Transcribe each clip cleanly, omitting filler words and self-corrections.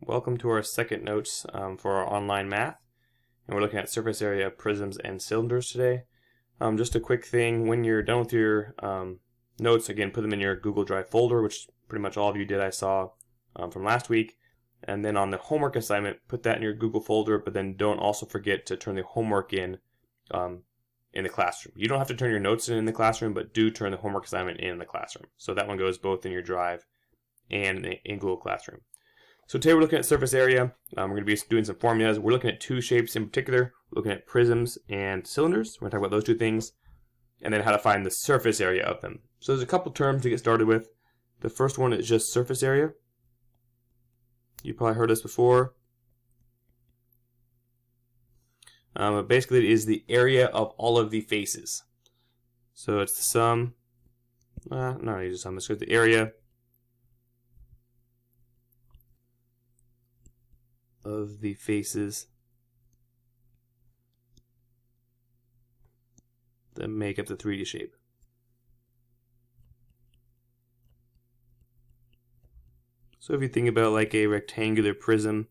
Welcome to our second notes for our online math, and we're looking at surface area of prisms and cylinders today. Just a quick thing, when you're done with your notes, again, put them in your Google Drive folder, which pretty much all of you did, I saw from last week. And then on the homework assignment, put that in your Google folder, but then don't also forget to turn the homework in the classroom. You don't have to turn your notes in the classroom, but do turn the homework assignment in the classroom. So that one goes both in your Drive and in Google Classroom. So today we're looking at surface area. We're going to be doing some formulas. We're looking at two shapes in particular. We're looking at prisms and cylinders. We're going to talk about those two things, and then how to find the surface area of them. So there's a couple terms to get started with. The first one is just surface area. You probably heard this before. But basically it is the area of all of the faces. So it's the sum, not the sum, it's the area of the faces that make up the 3D shape. So if you think about like a rectangular prism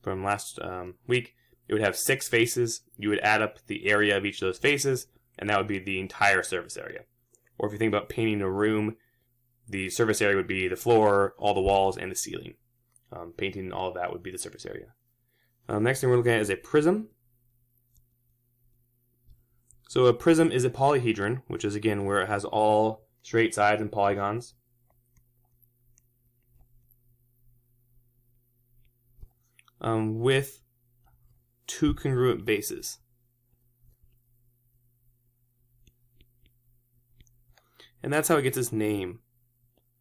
from last week, it would have 6 faces. You would add up the area of each of those faces, and that would be the entire surface area. Or if you think about painting a room, the surface area would be the floor, all the walls, and the ceiling. Painting all of that would be the surface area. Next thing we're looking at is a prism. So a prism is a polyhedron, which is again where it has all straight sides and polygons. With 2 congruent bases. And that's how it gets its name.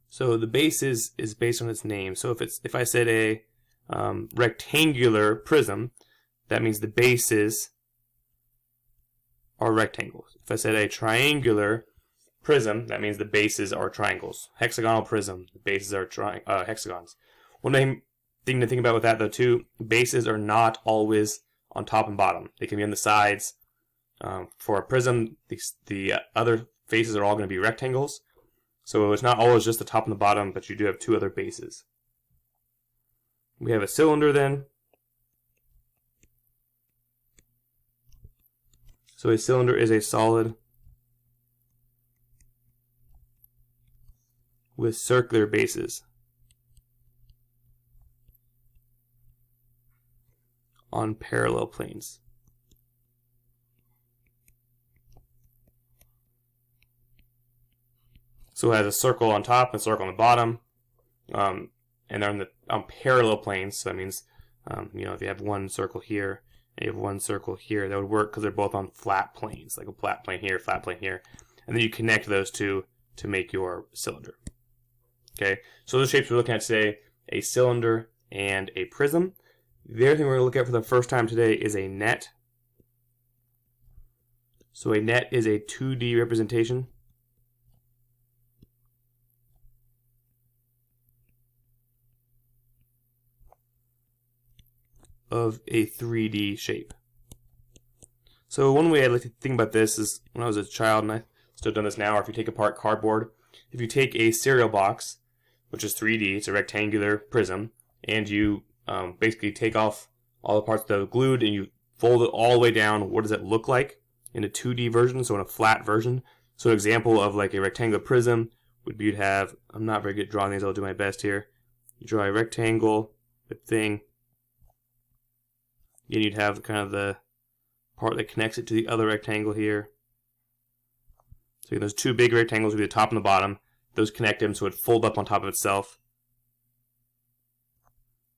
So the base is based on its name. So if I said a rectangular prism, that means the bases are rectangles. If I said a triangular prism, that means the bases are triangles. Hexagonal prism, the bases are hexagons. One thing to think about with that though too, bases are not always on top and bottom. They can be on the sides. For a prism, the other faces are all going to be rectangles. So it's not always just the top and the bottom, but you do have 2 other bases. We have a cylinder then. So a cylinder is a solid with circular bases on parallel planes. So it has a circle on top and a circle on the bottom, and they're on parallel planes. So that means, if you have one circle here and you have one circle here, that would work because they're both on flat planes, like a flat plane here, and then you connect those two to make your cylinder. Okay, so those shapes we're looking at today: a cylinder and a prism. The other thing we're going to look at for the first time today is a net. So a net is a 2D representation of a 3D shape. So one way I like to think about this is when I was a child, and I still done this now, or if you take apart cardboard, if you take a cereal box, which is 3D, it's a rectangular prism, and you basically take off all the parts that are glued and you fold it all the way down, what does it look like in a 2D version, so in a flat version? So an example of like a rectangular prism would be you'd have, I'm not very good at drawing these, I'll do my best here. You draw a rectangle, the thing, and you'd have kind of the part that connects it to the other rectangle here. So those 2 big rectangles would be the top and the bottom. Those connect them so it would fold up on top of itself.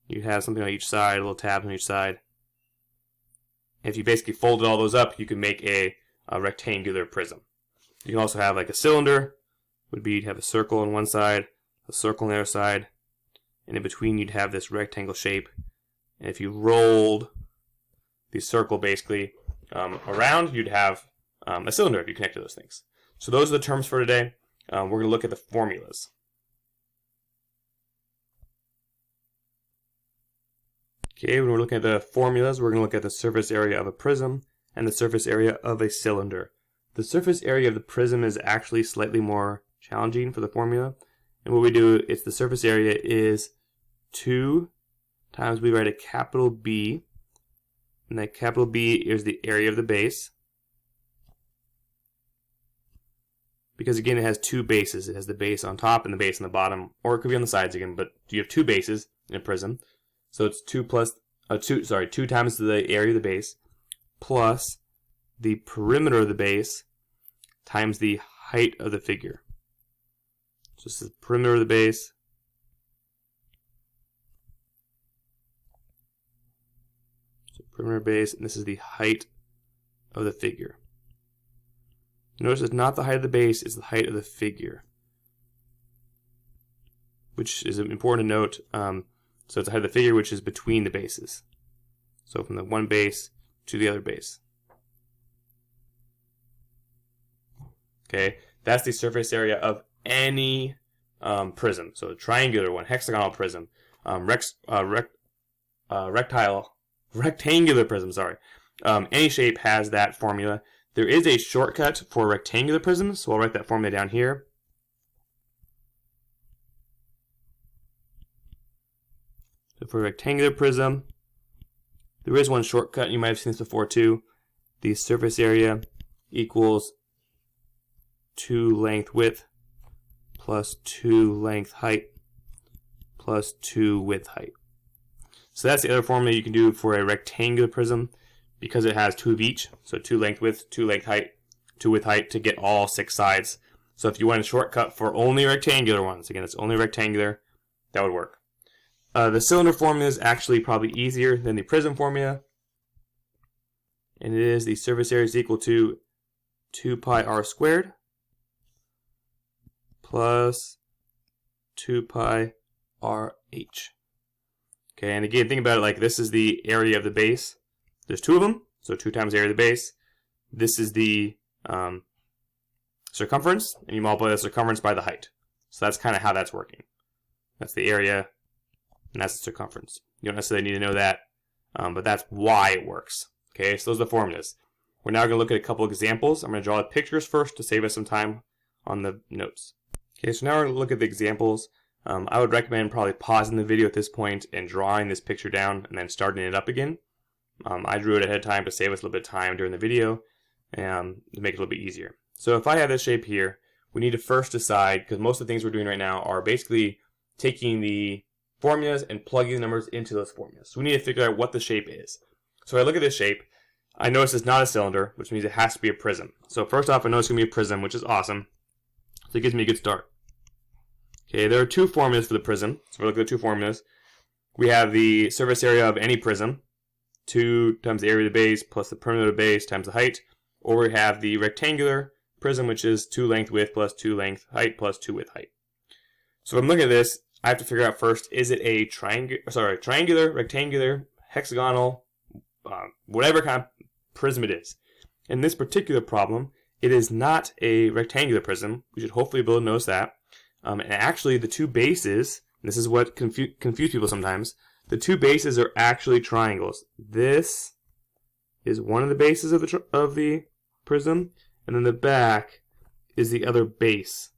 You have something on each side, a little tab on each side. If you basically folded all those up, you can make a rectangular prism. You can also have like a cylinder, would be you'd have a circle on one side, a circle on the other side, and in between you'd have this rectangle shape. And if you rolled the circle basically around, you'd have a cylinder if you connected those things. So those are the terms for today. We're going to look at the formulas. Okay, when we're looking at the formulas, we're going to look at the surface area of a prism and the surface area of a cylinder. The surface area of the prism is actually slightly more challenging for the formula. And what we do is the surface area is 2 times we write a capital B, and that capital B is the area of the base. Because again, it has two bases. It has the base on top and the base on the bottom, or it could be on the sides again, but you have two bases in a prism. So it's 2 times the area of the base plus the perimeter of the base times the height of the figure. So this is the perimeter of the base perimeter base, and this is the height of the figure. Notice it's not the height of the base, it's the height of the figure, which is important to note. So it's the height of the figure, which is between the bases. So from the one base to the other base. Okay, that's the surface area of any prism. So a triangular one, hexagonal prism, rectangular prism, sorry. Any shape has that formula. There is a shortcut for rectangular prisms, so I'll write that formula down here. So for a rectangular prism, there is one shortcut. You might have seen this before too. The surface area equals 2 length width plus 2 length height plus 2 width height. So that's the other formula you can do for a rectangular prism, because it has 2 of each. So 2 length width, 2 length height, 2 width height to get all 6 sides. So if you want a shortcut for only rectangular ones, again it's only rectangular, that would work. The cylinder formula is actually probably easier than the prism formula. And it is the surface area is equal to 2 pi r squared plus 2 pi r h. Okay, and again, think about it like this is the area of the base. There's 2 of them, so 2 times the area of the base. This is the circumference, and you multiply the circumference by the height. So that's kind of how that's working. That's the area, and that's the circumference. You don't necessarily need to know that, but that's why it works. Okay, so those are the formulas. We're now going to look at a couple examples. I'm going to draw the pictures first to save us some time on the notes. Okay, so now we're going to look at the examples. I would recommend probably pausing the video at this point and drawing this picture down and then starting it up again. I drew it ahead of time to save us a little bit of time during the video and to make it a little bit easier. So if I have this shape here, we need to first decide, because most of the things we're doing right now are basically taking the formulas and plugging the numbers into those formulas. So we need to figure out what the shape is. So I look at this shape, I notice it's not a cylinder, which means it has to be a prism. So first off, I know it's going to be a prism, which is awesome. So it gives me a good start. Okay, there are 2 formulas for the prism. So we look at the 2 formulas. We have the surface area of any prism, 2 times the area of the base plus the perimeter of the base times the height. Or we have the rectangular prism, which is 2 length width plus 2 length height plus 2 width height. So if I'm looking at this, I have to figure out first, is it a triangular, rectangular, hexagonal, whatever kind of prism it is. In this particular problem, it is not a rectangular prism. We should hopefully be able to notice that. And actually, the 2 bases, and this is what confuse people sometimes, the 2 bases are actually triangles. This is one of the bases of the prism, and then the back is the other base.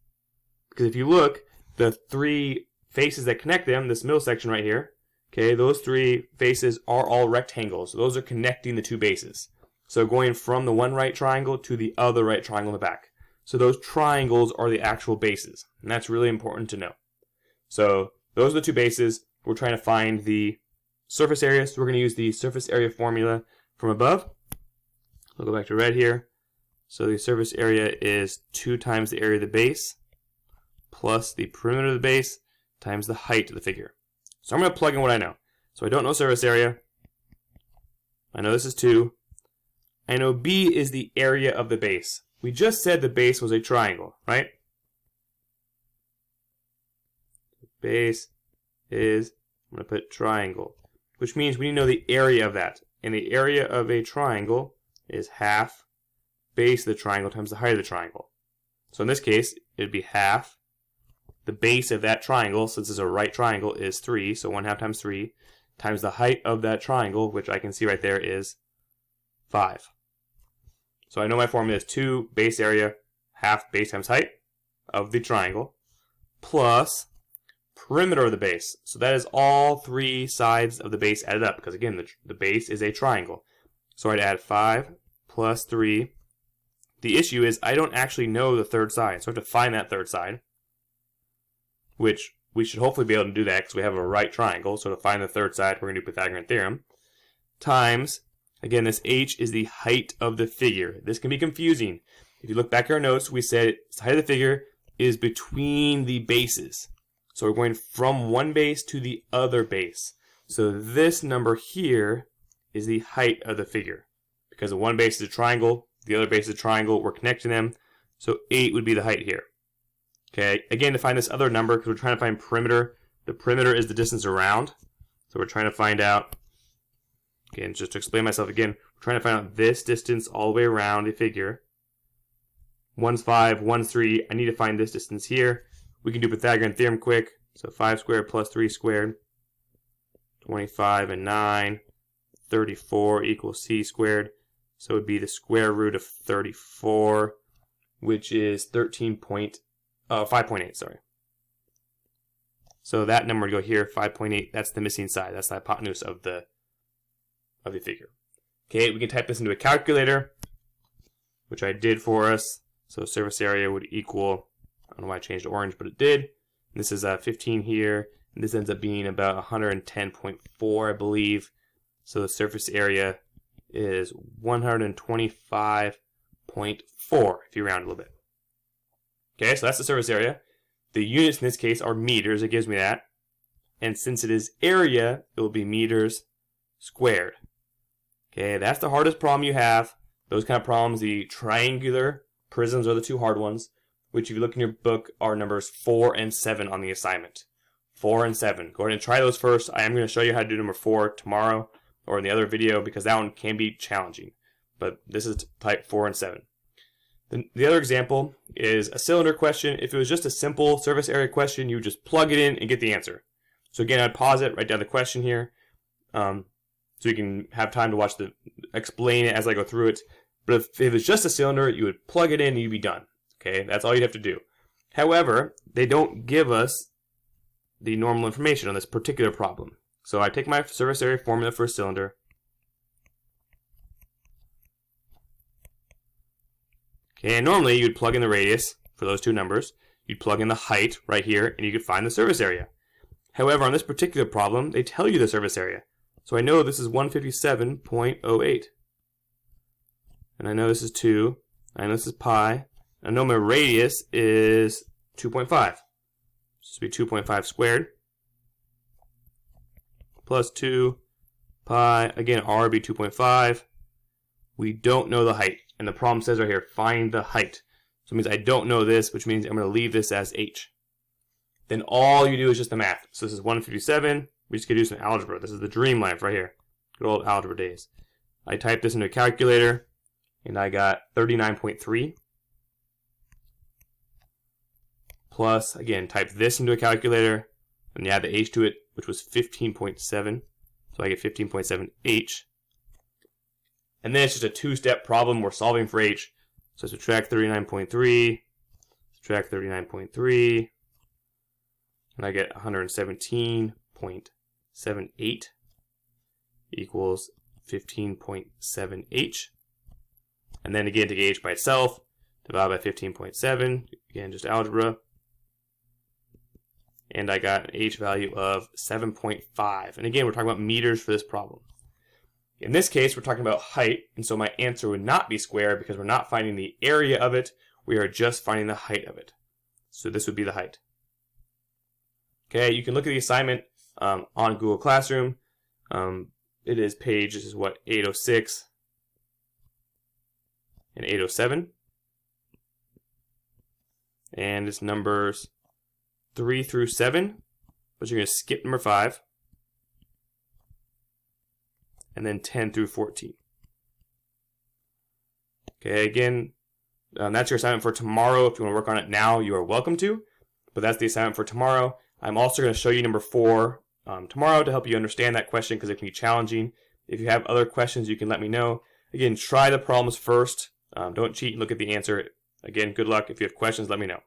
Because if you look, the 3 faces that connect them, this middle section right here, okay, those 3 faces are all rectangles. So those are connecting the 2 bases. So going from the one right triangle to the other right triangle in the back. So those triangles are the actual bases, and that's really important to know. So those are the 2 bases. We're trying to find the surface area, so we're going to use the surface area formula from above. I'll go back to red here. So the surface area is 2 times the area of the base plus the perimeter of the base times the height of the figure. So I'm going to plug in what I know. So I don't know surface area. I know this is 2. I know B is the area of the base. We just said the base was a triangle, right? The base is, I'm going to put triangle, which means we need to know the area of that. And the area of a triangle is half base of the triangle times the height of the triangle. So in this case, it would be half the base of that triangle, since it's a right triangle, is 3, so 1/2 times 3, times the height of that triangle, which I can see right there is 5. So I know my formula is 2 base area, half base times height of the triangle, plus perimeter of the base. So that is all three sides of the base added up, because again, the base is a triangle. So I'd add 5 plus 3. The issue is I don't actually know the third side, so I have to find that third side, which we should hopefully be able to do that because we have a right triangle. So to find the third side, we're going to do Pythagorean theorem, times, again, this h is the height of the figure. This can be confusing. If you look back at our notes, we said the height of the figure is between the bases. So we're going from one base to the other base. So this number here is the height of the figure. Because the one base is a triangle, the other base is a triangle, we're connecting them. So 8 would be the height here. Okay, again, to find this other number, because we're trying to find perimeter, the perimeter is the distance around. So we're trying to find out, again, just to explain myself again, we're trying to find out this distance all the way around a figure. 1's 5, 1's 3. I need to find this distance here. We can do Pythagorean theorem quick. So 5 squared plus 3 squared. 25 and 9. 34 equals c squared. So it would be the square root of 34, which is 5.8, sorry. So that number would go here, 5.8. That's the missing side. That's the hypotenuse of the figure. Okay, we can type this into a calculator, which I did for us. So surface area would equal, I don't know why I changed to orange, but it did. And this is 15 here, and this ends up being about 110.4, I believe. So the surface area is 125.4 if you round a little bit. Okay, so that's the surface area. The units in this case are meters, it gives me that. And since it is area, it will be meters squared. Okay, that's the hardest problem you have. Those kind of problems, the triangular prisms are the two hard ones, which if you look in your book are numbers 4 and 7 on the assignment. 4 and 7. Go ahead and try those first. I am going to show you how to do number 4 tomorrow or in the other video because that one can be challenging. But this is type 4 and 7. The other example is a cylinder question. If it was just a simple surface area question, you would just plug it in and get the answer. So again, I'd pause it, write down the question here, so you can have time to explain it as I go through it. But if it was just a cylinder, you would plug it in and you'd be done. Okay, that's all you'd have to do. However, they don't give us the normal information on this particular problem. So I take my surface area formula for a cylinder. Okay, and normally you'd plug in the radius for those two numbers. You'd plug in the height right here, and you could find the surface area. However, on this particular problem, they tell you the surface area. So I know this is 157.08. And I know this is 2. I know this is pi. I know my radius is 2.5. This would be 2.5 squared. Plus 2 pi. Again, r would be 2.5. We don't know the height. And the problem says right here, find the height. So it means I don't know this, which means I'm going to leave this as h. Then all you do is just the math. So this is 157. We just going to do some algebra. This is the dream life right here. Good old algebra days. I typed this into a calculator, and I got 39.3. Plus, again, type this into a calculator, and you add the h to it, which was 15.7. So I get 15.7h. And then it's just a two-step problem. We're solving for h. So subtract 39.3, subtract 39.3, and I get 117.78 equals 15.7h. And then again, take h by itself, divide by 15.7, again, just algebra. And I got an h value of 7.5. And again, we're talking about meters for this problem. In this case, we're talking about height, and so my answer would not be square because we're not finding the area of it, we are just finding the height of it. So this would be the height. Okay, you can look at the assignment on Google Classroom. It is page, this is what, 806 and 807. And it's numbers 3 through 7, but you're going to skip number 5. And then 10 through 14. Okay, again, that's your assignment for tomorrow. If you want to work on it now, you are welcome to. But that's the assignment for tomorrow. I'm also going to show you number 4 tomorrow to help you understand that question because it can be challenging. If you have other questions, you can let me know. Again, try the problems first. Don't cheat and look at the answer. Again, good luck. If you have questions, let me know.